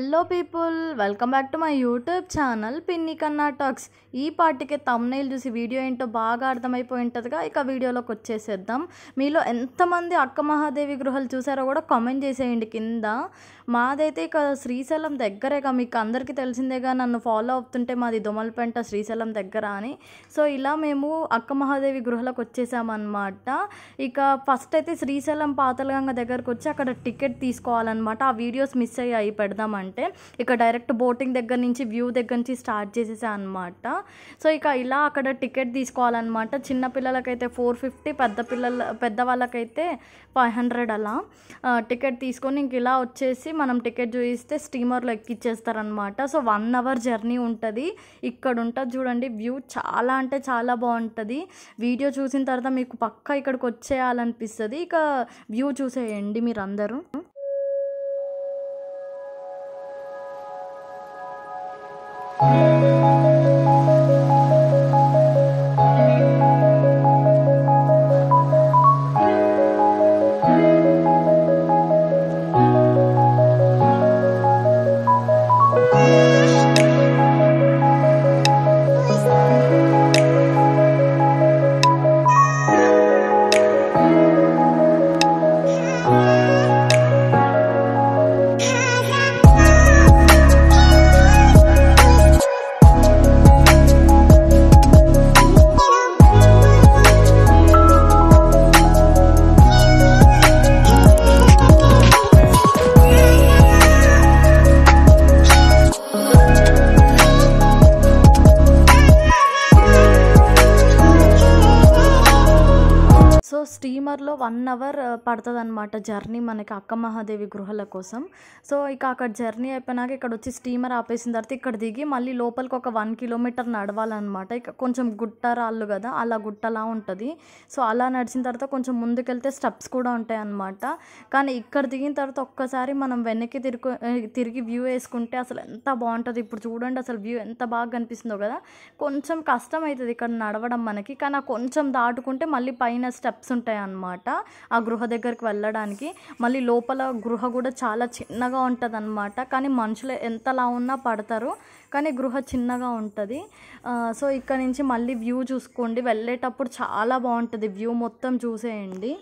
Hello people, welcome back to my YouTube channel పిన్ని కన్నా talks. ఈ పార్టీకి తమ్నైల్ చూసి వీడియో ఏంటో బాగా అర్థమైపోయి ఉంటుందిగా. ఇక వీడియోలోకి వచ్చేసేద్దాం. మీలో ఎంతమంది అక్క మహాదేవి గృహాలు చూసారో కూడా కామెంట్ చేసేయండి కింద. మాదైతే ఇక శ్రీశైలం దగ్గరేగా, మీకు అందరికీ తెలిసిందేగా, నన్ను ఫాలో అవుతుంటే మాది దొమలపెంట శ్రీశైలం దగ్గర అని. సో ఇలా మేము అక్క మహాదేవి గృహలకు వచ్చేసామన్నమాట. ఇక ఫస్ట్ అయితే శ్రీశైలం పాతలగంగ దగ్గరకు వచ్చి అక్కడ టికెట్ తీసుకోవాలన్నమాట. ఆ వీడియోస్ మిస్ అయ్యాయి పెడదామంటే. ఇక డైరెక్ట్ బోటింగ్ దగ్గర నుంచి వ్యూ దగ్గర నుంచి స్టార్ట్ చేసేసా అనమాట. సో ఇక ఇలా అక్కడ టికెట్ తీసుకోవాలన్నమాట. చిన్నపిల్లలకైతే 450, పెద్దవాళ్ళకైతే 500 అలా టికెట్ తీసుకొని ఇంక ఇలా వచ్చేసి మనం టికెట్ చూపిస్తే స్టీమర్లో ఎక్కిచ్చేస్తారనమాట. సో 1 అవర్ జర్నీ ఉంటుంది. ఇక్కడ ఉంటుంది చూడండి, వ్యూ చాలా అంటే చాలా బాగుంటుంది. వీడియో చూసిన తర్వాత మీకు పక్కా ఇక్కడికి వచ్చేయాలనిపిస్తుంది. ఇక వ్యూ చూసేయండి మీరు అందరూ. సో స్టీమర్లో 1 అవర్ పడుతుంది అనమాట జర్నీ మనకి అక్క మహాదేవి గృహాల కోసం. సో ఇక అక్కడ జర్నీ అయిపోయినాక ఇక్కడ వచ్చి స్టీమర్ ఆపేసిన తర్వాత ఇక్కడ దిగి మళ్ళీ లోపలికి ఒక 1 కిలోమీటర్ నడవాలన్నమాట. ఇక కొంచెం గుట్ట రాళ్ళు కదా, అలా గుట్టలా ఉంటుంది. సో అలా నడిచిన తర్వాత కొంచెం ముందుకెళ్తే స్టెప్స్ కూడా ఉంటాయి అన్నమాట. కానీ ఇక్కడ దిగిన తర్వాత ఒక్కసారి మనం వెనక్కి తిరిగి వ్యూ వేసుకుంటే అసలు ఎంత బాగుంటుంది. ఇప్పుడు చూడండి అసలు వ్యూ ఎంత బాగా కనిపిస్తుందో కదా. కొంచెం కష్టం అవుతుంది ఇక్కడ నడవడం మనకి, కానీ కొంచెం దాటుకుంటే మళ్ళీ పైన స్టెప్స్ ఉంటాయి అన్నమాట ఆ గృహ దగ్గరికి వెళ్ళడానికి. మళ్ళీ లోపల గృహ కూడా చాలా చిన్నగా ఉంటుంది అన్నమాట. కానీ మనుషులు ఎంతలా ఉన్నా పడతారు, కానీ గృహ చిన్నగా ఉంటుంది. సో ఇక్కడ నుంచి మళ్ళీ వ్యూ చూసుకోండి, వెళ్ళేటప్పుడు చాలా బాగుంటుంది. వ్యూ మొత్తం చూసేయండి.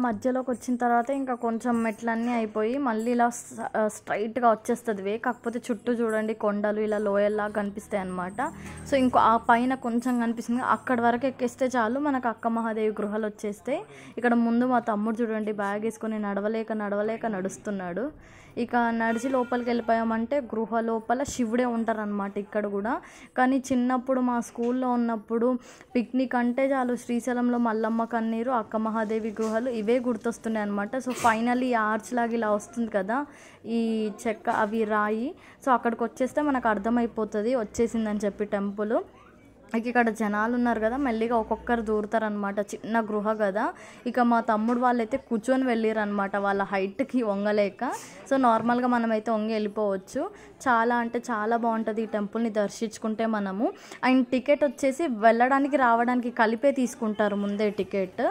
మధ్యలోకి వచ్చిన తర్వాత ఇంకా కొంచెం మెట్లన్నీ అయిపోయి మళ్ళీ ఇలా స్ట్రైట్గా వచ్చేస్తుంది వే. కాకపోతే చుట్టూ చూడండి కొండలు ఇలా లోయల్లా కనిపిస్తాయి అన్నమాట. సో ఇంకో ఆ పైన కొంచెం కనిపిస్తుంది, అక్కడి వరకు ఎక్కేస్తే చాలు మనకు అక్క మహాదేవి గృహాలు వచ్చేస్తాయి. ఇక్కడ ముందు మా తమ్ముడు చూడండి బ్యాగ్ వేసుకొని నడవలేక నడుస్తున్నాడు. ఇక నడిచి లోపలికి వెళ్ళిపోయామంటే గృహ లోపల శివుడే ఉంటారనమాట ఇక్కడ కూడా. కానీ చిన్నప్పుడు మా స్కూల్లో ఉన్నప్పుడు పిక్నిక్ అంటే చాలు శ్రీశైలంలో మల్లమ్మ కన్నీరు, అక్క మహాదేవి గుహలు ఇవే గుర్తొస్తున్నాయి అనమాట. సో ఫైనల్లీ ఆర్చ్ లాగా ఇలా వస్తుంది కదా ఈ చెక్క, అవి రాయి. సో అక్కడికి వచ్చేస్తే మనకు అర్థమైపోతుంది వచ్చేసిందని చెప్పి టెంపుల్. ఇక ఇక్కడ జనాలు ఉన్నారు కదా, మెల్లిగా ఒక్కొక్కరు దూరుతారనమాట. చిన్న గృహ కదా. ఇక మా తమ్ముడు వాళ్ళైతే కూర్చొని వెళ్ళారనమాట వాళ్ళ హైట్కి వంగలేక. సో నార్మల్గా మనమైతే వంగి వెళ్ళిపోవచ్చు. చాలా అంటే చాలా బాగుంటుంది ఈ టెంపుల్ని దర్శించుకుంటే మనము. అండ్ టికెట్ వచ్చేసి వెళ్ళడానికి రావడానికి కలిపే తీసుకుంటారు ముందే టికెట్.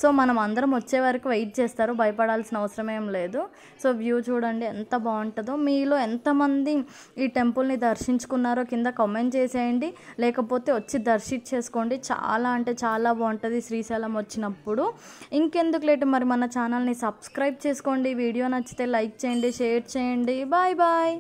సో మనం అందరం వచ్చే వరకు వెయిట్ చేస్తారు, భయపడాల్సిన అవసరం ఏం లేదు. సో వ్యూ చూడండి ఎంత బాగుంటుందో. మీలో ఎంతమంది ఈ టెంపుల్ని దర్శించుకున్నారో కింద కామెంట్ చేసేయండి, లేకపోతే వచ్చి దర్శించేసుకోండి. చాలా అంటే చాలా బాగుంటుంది శ్రీశైలం వచ్చినప్పుడు. ఇంకెందుకు లేటు, మరి మన ఛానల్ని సబ్స్క్రైబ్ చేసుకోండి. వీడియో నచ్చితే లైక్ చేయండి, షేర్ చేయండి. Bye bye.